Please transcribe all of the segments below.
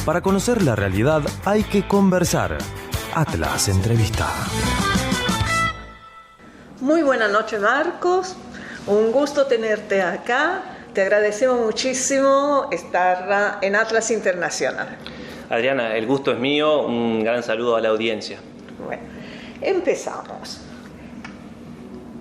Para conocer la realidad hay que conversar. Atlas Entrevista. Muy buenas noches, Marcos. Un gusto tenerte acá. Te agradecemos muchísimo estar en Atlas Internacional. Adriana, el gusto es mío. Un gran saludo a la audiencia. Bueno, empezamos.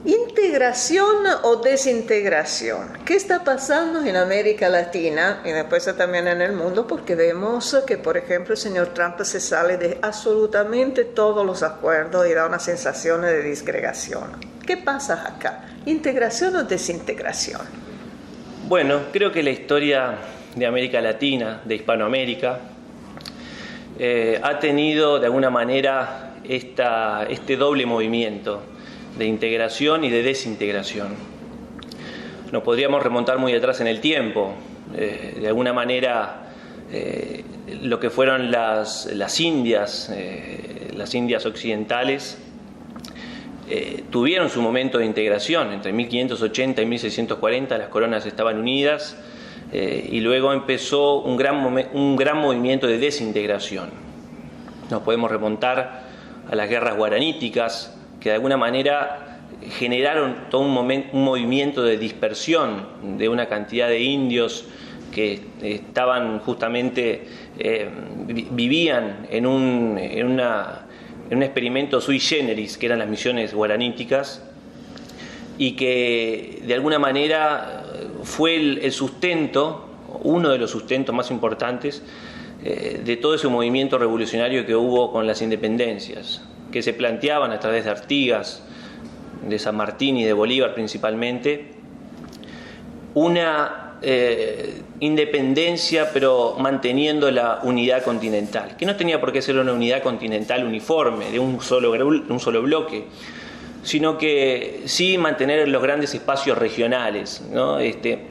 ¿Integración o desintegración? ¿Qué está pasando en América Latina y después también en el mundo? Porque vemos que, por ejemplo, el señor Trump se sale de absolutamente todos los acuerdos y da una sensación de disgregación. ¿Qué pasa acá? ¿Integración o desintegración? Bueno, creo que la historia de América Latina, de Hispanoamérica, ha tenido de alguna manera este doble movimiento de integración y de desintegración. Nos podríamos remontar muy atrás en el tiempo. De alguna manera, lo que fueron las Indias occidentales, tuvieron su momento de integración. Entre 1580 y 1640 las coronas estaban unidas, y luego empezó un gran movimiento de desintegración. Nos podemos remontar a las guerras guaraníticas, que de alguna manera generaron todo un movimiento de dispersión de una cantidad de indios que estaban justamente, vivían en un experimento sui generis, que eran las misiones guaraníticas, y que de alguna manera fue el sustento, uno de los sustentos más importantes de todo ese movimiento revolucionario que hubo con las independencias, que se planteaban a través de Artigas, de San Martín y de Bolívar principalmente, una independencia pero manteniendo la unidad continental, que no tenía por qué ser una unidad continental uniforme, de un solo bloque, sino que sí mantener los grandes espacios regionales, ¿no?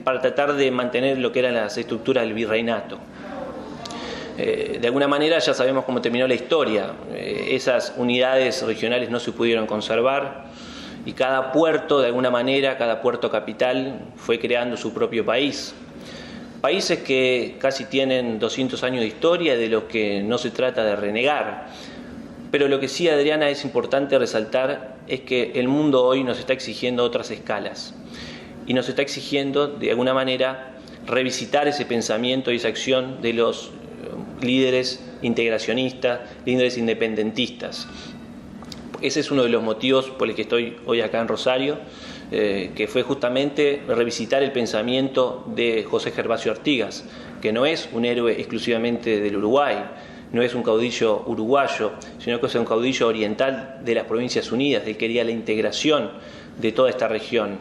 Para tratar de mantener lo que eran las estructuras del virreinato. De alguna manera ya sabemos cómo terminó la historia. Esas unidades regionales no se pudieron conservar y cada puerto, de alguna manera, cada puerto capital fue creando su propio país. Países que casi tienen 200 años de historia, de los que no se trata de renegar. Pero lo que sí, Adriana, es importante resaltar es que el mundo hoy nos está exigiendo otras escalas y nos está exigiendo, de alguna manera, revisitar ese pensamiento y esa acción de los líderes integracionistas, líderes independentistas. Ese es uno de los motivos por el que estoy hoy acá en Rosario, que fue justamente revisitar el pensamiento de José Gervasio Artigas, que no es un héroe exclusivamente del Uruguay, no es un caudillo uruguayo, sino que es un caudillo oriental de las Provincias Unidas. Él quería la integración de toda esta región.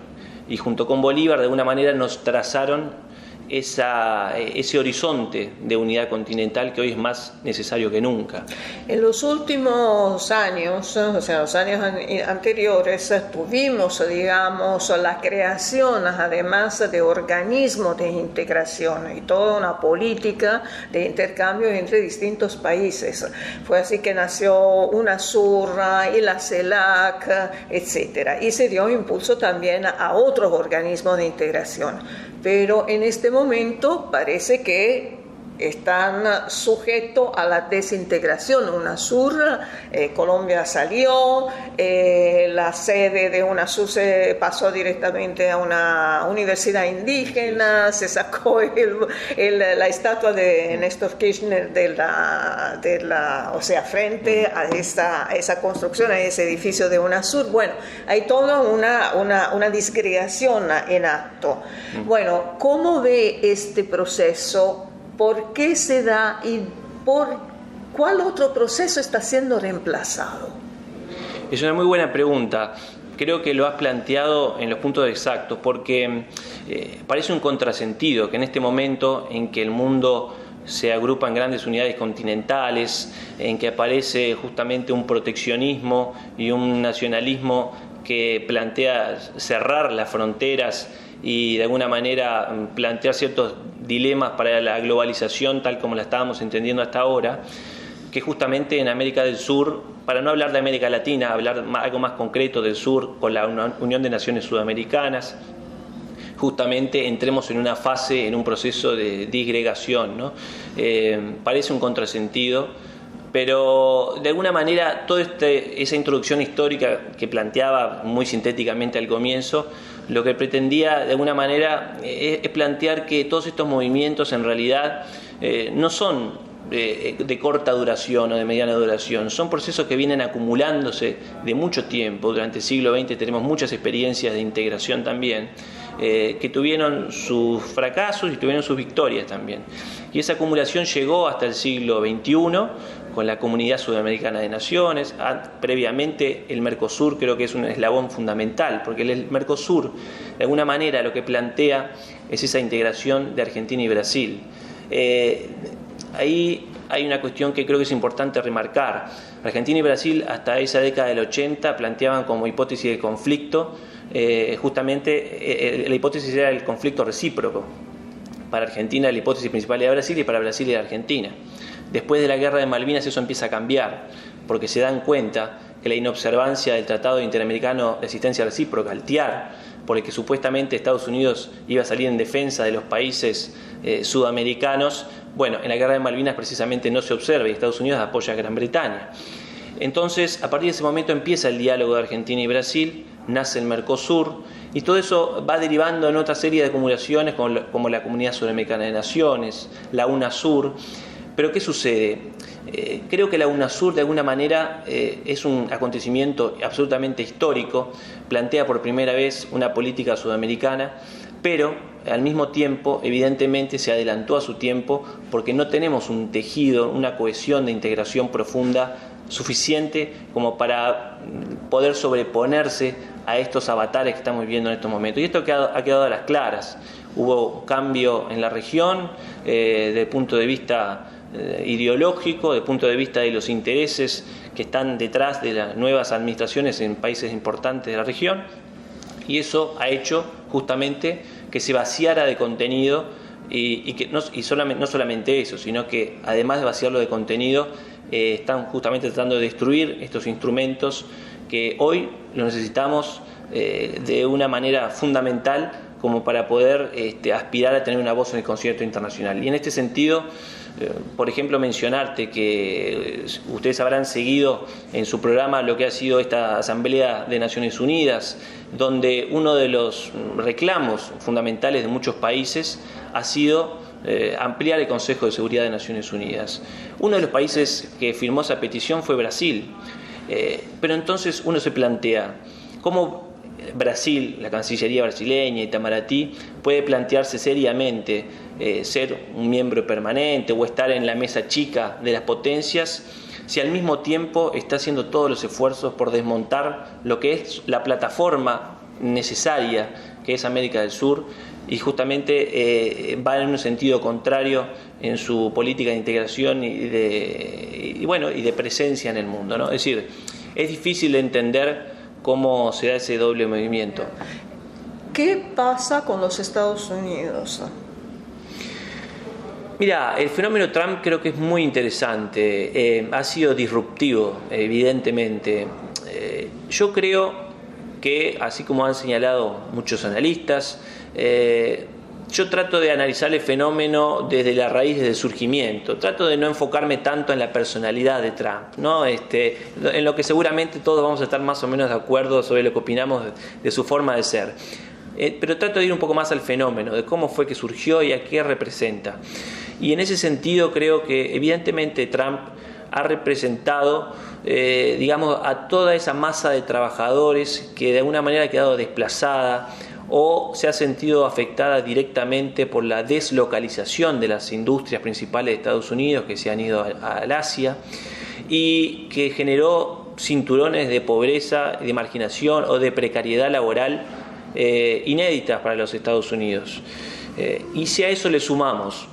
Y junto con Bolívar, de alguna manera, nos trazaron ese horizonte de unidad continental que hoy es más necesario que nunca. En los últimos años, o sea, los años anteriores, tuvimos, digamos, la creación, además de organismos de integración y toda una política de intercambio entre distintos países. Fue así que nació UNASUR y la CELAC, etc. Y se dio impulso también a otros organismos de integración. Pero en este momento parece que están sujetos a la desintegración. UNASUR, Colombia salió, la sede de UNASUR se pasó directamente a una universidad indígena, se sacó la estatua de Néstor Kirchner o sea, frente a esa construcción, a ese edificio de UNASUR. Bueno, hay toda una disgregación en acto. Bueno, ¿cómo ve este proceso? ¿Por qué se da y por cuál otro proceso está siendo reemplazado? Es una muy buena pregunta. Creo que lo has planteado en los puntos exactos, porque parece un contrasentido que en este momento en que el mundo se agrupa en grandes unidades continentales, en que aparece justamente un proteccionismo y un nacionalismo que plantea cerrar las fronteras y de alguna manera plantear ciertos dilemas para la globalización tal como la estábamos entendiendo hasta ahora, que justamente en América del Sur, para no hablar de América Latina, hablar algo más concreto del sur con la Unión de Naciones Sudamericanas, justamente entremos en una fase, en un proceso de disgregación, ¿no? Parece un contrasentido, pero de alguna manera toda esa introducción histórica que planteaba muy sintéticamente al comienzo, lo que pretendía de alguna manera es plantear que todos estos movimientos en realidad no son de corta duración o de mediana duración, son procesos que vienen acumulándose de mucho tiempo. Durante el siglo XX tenemos muchas experiencias de integración también, que tuvieron sus fracasos y tuvieron sus victorias también. Y esa acumulación llegó hasta el siglo XXI con la Comunidad Sudamericana de Naciones. Previamente el Mercosur creo que es un eslabón fundamental, porque el Mercosur de alguna manera lo que plantea es esa integración de Argentina y Brasil. Ahí hay una cuestión que creo que es importante remarcar. Argentina y Brasil hasta esa década del 80 planteaban como hipótesis de conflicto, justamente la hipótesis era el conflicto recíproco. Para Argentina la hipótesis principal era Brasil y para Brasil era Argentina. Después de la guerra de Malvinas eso empieza a cambiar, porque se dan cuenta que la inobservancia del Tratado Interamericano de Asistencia Recíproca, el TIAR, por el que supuestamente Estados Unidos iba a salir en defensa de los países sudamericanos, bueno, en la guerra de Malvinas precisamente no se observa y Estados Unidos apoya a Gran Bretaña. Entonces, a partir de ese momento empieza el diálogo de Argentina y Brasil, nace el Mercosur, y todo eso va derivando en otra serie de acumulaciones como la Comunidad Sudamericana de Naciones, la UNASUR. Pero ¿qué sucede? Creo que la UNASUR de alguna manera es un acontecimiento absolutamente histórico, plantea por primera vez una política sudamericana, pero al mismo tiempo evidentemente se adelantó a su tiempo porque no tenemos un tejido, una cohesión de integración profunda suficiente como para poder sobreponerse a estos avatares que estamos viviendo en estos momentos. Y esto ha quedado a las claras. Hubo cambio en la región desde el punto de vista ideológico, desde el punto de vista de los intereses que están detrás de las nuevas administraciones en países importantes de la región, y eso ha hecho justamente que se vaciara de contenido y que no solamente eso, sino que además de vaciarlo de contenido están justamente tratando de destruir estos instrumentos que hoy los necesitamos de una manera fundamental como para poder aspirar a tener una voz en el concierto internacional. Y en este sentido, por ejemplo, mencionarte que ustedes habrán seguido en su programa lo que ha sido esta Asamblea de Naciones Unidas, donde uno de los reclamos fundamentales de muchos países ha sido ampliar el Consejo de Seguridad de Naciones Unidas. Uno de los países que firmó esa petición fue Brasil, pero entonces uno se plantea, ¿cómo Brasil, la Cancillería brasileña, Itamaraty, puede plantearse seriamente ser un miembro permanente o estar en la mesa chica de las potencias si al mismo tiempo está haciendo todos los esfuerzos por desmontar lo que es la plataforma necesaria que es América del Sur y justamente va en un sentido contrario en su política de integración y de presencia en el mundo, ¿no? Es decir, es difícil de entender cómo se da ese doble movimiento. ¿Qué pasa con los Estados Unidos? Mira, el fenómeno Trump creo que es muy interesante, ha sido disruptivo, evidentemente. Yo creo que, así como han señalado muchos analistas, yo trato de analizar el fenómeno desde la raíz, desde el surgimiento. Trato de no enfocarme tanto en la personalidad de Trump, ¿no? En lo que seguramente todos vamos a estar más o menos de acuerdo sobre lo que opinamos de su forma de ser. Pero trato de ir un poco más al fenómeno, de cómo fue que surgió y a qué representa. Y en ese sentido creo que evidentemente Trump ha representado, a toda esa masa de trabajadores que de alguna manera ha quedado desplazada o se ha sentido afectada directamente por la deslocalización de las industrias principales de Estados Unidos que se han ido al Asia y que generó cinturones de pobreza, de marginación o de precariedad laboral inéditas para los Estados Unidos. Y si a eso le sumamos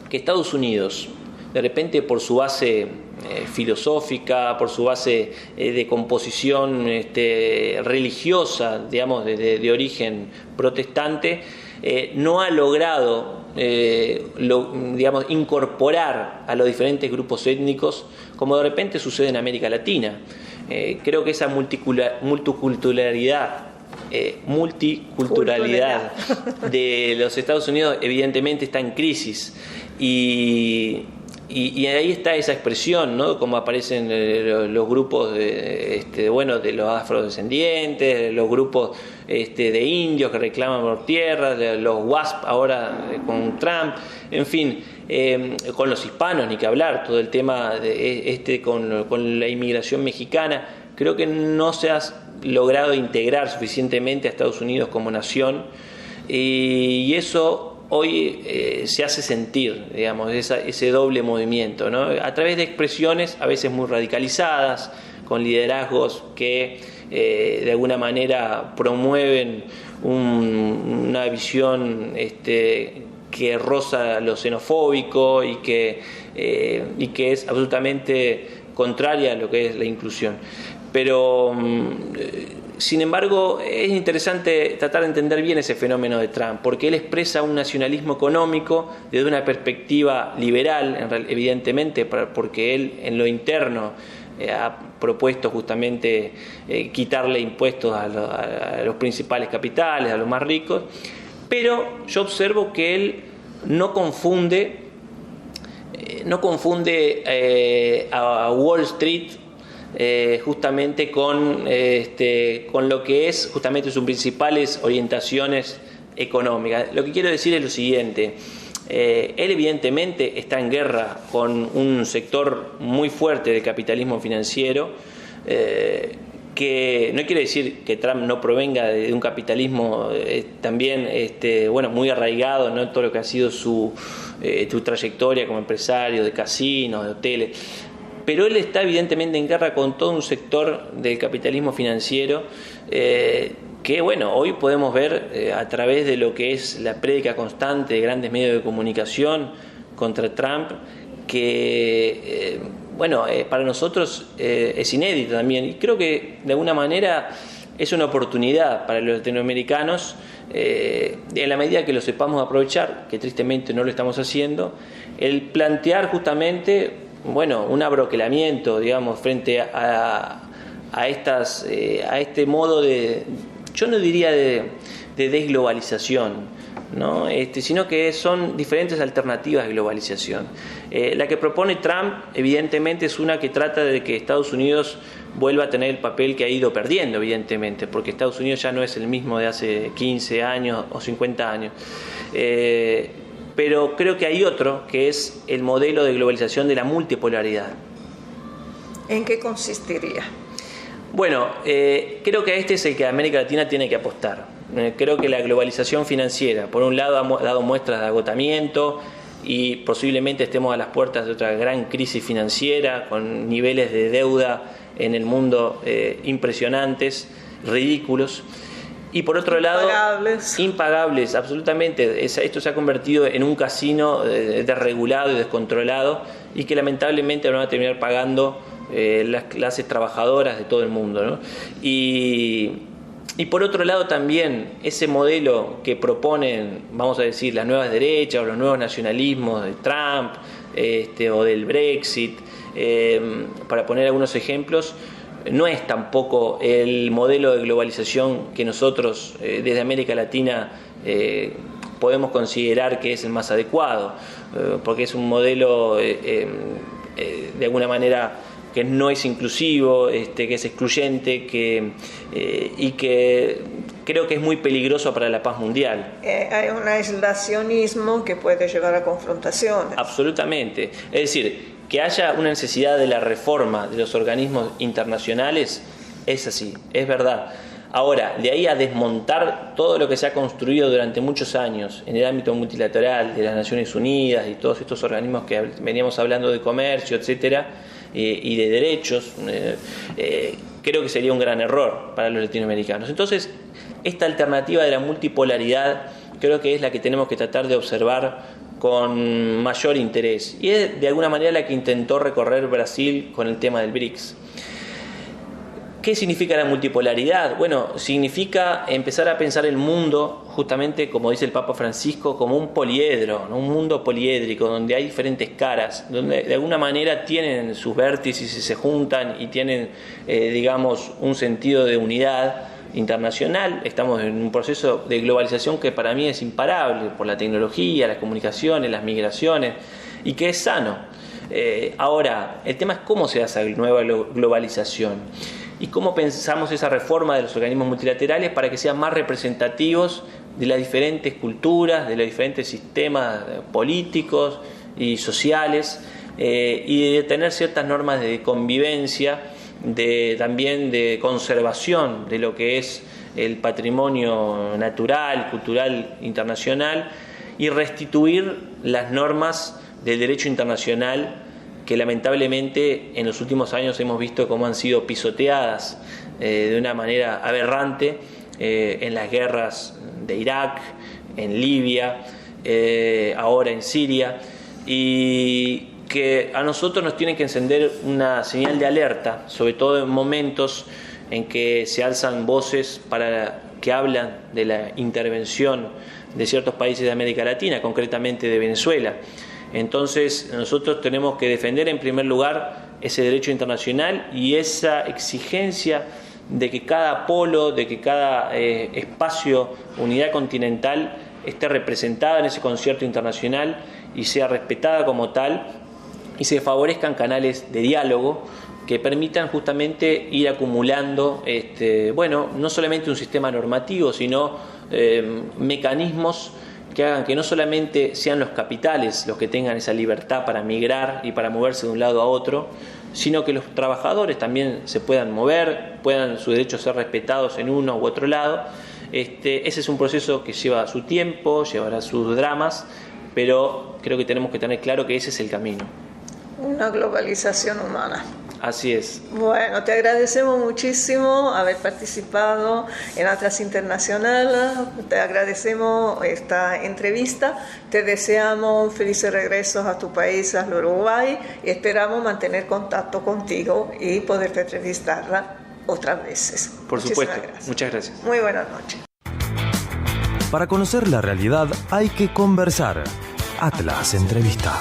que Estados Unidos, de repente por su base filosófica, por su base de composición religiosa, digamos, de origen protestante, no ha logrado incorporar a los diferentes grupos étnicos como de repente sucede en América Latina. Creo que esa multiculturalidad multiculturalidad de los Estados Unidos evidentemente está en crisis y ahí está esa expresión, ¿no? Como aparecen los grupos de los afrodescendientes, los grupos de indios que reclaman por tierras, los WASP ahora con Trump, en fin, con los hispanos ni que hablar, todo el tema con la inmigración mexicana. Creo que no se ha logrado integrar suficientemente a Estados Unidos como nación y eso hoy se hace sentir, digamos, ese doble movimiento, ¿no? A través de expresiones a veces muy radicalizadas, con liderazgos que de alguna manera promueven una visión que roza lo xenofóbico y que es absolutamente contraria a lo que es la inclusión. Pero sin embargo, es interesante tratar de entender bien ese fenómeno de Trump, porque él expresa un nacionalismo económico desde una perspectiva liberal, evidentemente, porque él en lo interno ha propuesto justamente quitarle impuestos a los principales capitales, a los más ricos, pero yo observo que él no confunde a Wall Street justamente con lo que es justamente sus principales orientaciones económicas. Lo que quiero decir es lo siguiente: él evidentemente está en guerra con un sector muy fuerte del capitalismo financiero, que no quiere decir que Trump no provenga de un capitalismo también muy arraigado, ¿no? Todo lo que ha sido su trayectoria como empresario de casinos, de hoteles. Pero él está evidentemente en guerra con todo un sector del capitalismo financiero que, hoy podemos ver a través de lo que es la prédica constante de grandes medios de comunicación contra Trump, que, para nosotros es inédito también. Y creo que, de alguna manera, es una oportunidad para los latinoamericanos, en la medida que lo sepamos aprovechar, que tristemente no lo estamos haciendo, el plantear justamente un abroquelamiento, digamos, frente a este modo yo no diría de desglobalización, ¿no? Sino que son diferentes alternativas de globalización. La que propone Trump, evidentemente, es una que trata de que Estados Unidos vuelva a tener el papel que ha ido perdiendo, evidentemente, porque Estados Unidos ya no es el mismo de hace 15 años o 50 años. Pero creo que hay otro, que es el modelo de globalización de la multipolaridad. ¿En qué consistiría? Creo que este es el que América Latina tiene que apostar. Creo que la globalización financiera, por un lado, ha dado muestras de agotamiento y posiblemente estemos a las puertas de otra gran crisis financiera, con niveles de deuda en el mundo impresionantes, ridículos. Y por otro lado, impagables, absolutamente. Esto se ha convertido en un casino desregulado y descontrolado, y que lamentablemente van a terminar pagando las clases trabajadoras de todo el mundo, ¿no? Y por otro lado también ese modelo que proponen, vamos a decir, las nuevas derechas o los nuevos nacionalismos de Trump o del Brexit, para poner algunos ejemplos, no es tampoco el modelo de globalización que nosotros desde América Latina podemos considerar que es el más adecuado, porque es un modelo de alguna manera que no es inclusivo, que es excluyente, y que creo que es muy peligroso para la paz mundial. Hay un aislacionismo que puede llevar a confrontaciones. Absolutamente. Es decir, que haya una necesidad de la reforma de los organismos internacionales es así, es verdad. Ahora, de ahí a desmontar todo lo que se ha construido durante muchos años en el ámbito multilateral de las Naciones Unidas y todos estos organismos que veníamos hablando de comercio, etcétera, y de derechos, creo que sería un gran error para los latinoamericanos. Entonces, esta alternativa de la multipolaridad creo que es la que tenemos que tratar de observar con mayor interés, y es de alguna manera la que intentó recorrer Brasil con el tema del BRICS. ¿Qué significa la multipolaridad? Significa empezar a pensar el mundo, justamente como dice el Papa Francisco, como un poliedro, ¿no? Un mundo poliédrico, donde hay diferentes caras, donde de alguna manera tienen sus vértices y se juntan y tienen, un sentido de unidad, internacional, estamos en un proceso de globalización que para mí es imparable por la tecnología, las comunicaciones, las migraciones, y que es sano. Ahora, el tema es cómo se da esa nueva globalización y cómo pensamos esa reforma de los organismos multilaterales para que sean más representativos de las diferentes culturas, de los diferentes sistemas políticos y sociales, y de tener ciertas normas de convivencia, también de conservación de lo que es el patrimonio natural, cultural, internacional, y restituir las normas del derecho internacional que lamentablemente en los últimos años hemos visto cómo han sido pisoteadas de una manera aberrante en las guerras de Irak, en Libia, ahora en Siria, y que a nosotros nos tiene que encender una señal de alerta, sobre todo en momentos en que se alzan voces que hablan de la intervención de ciertos países de América Latina, concretamente de Venezuela. Entonces nosotros tenemos que defender en primer lugar ese derecho internacional y esa exigencia de que cada polo, de que cada espacio, unidad continental esté representada en ese concierto internacional y sea respetada como tal, y se favorezcan canales de diálogo que permitan justamente ir acumulando, no solamente un sistema normativo, sino mecanismos que hagan que no solamente sean los capitales los que tengan esa libertad para migrar y para moverse de un lado a otro, sino que los trabajadores también se puedan mover, puedan sus derechos ser respetados en uno u otro lado. Ese es un proceso que lleva su tiempo, llevará sus dramas, pero creo que tenemos que tener claro que ese es el camino. Una globalización humana. Así es. Bueno, te agradecemos muchísimo haber participado en Atlas Internacional, te agradecemos esta entrevista, te deseamos felices regresos a tu país, al Uruguay, y esperamos mantener contacto contigo y poderte entrevistarla otras veces. Por supuesto. Gracias. Muchas gracias. Muy buenas noches. Para conocer la realidad hay que conversar. Atlas Entrevista.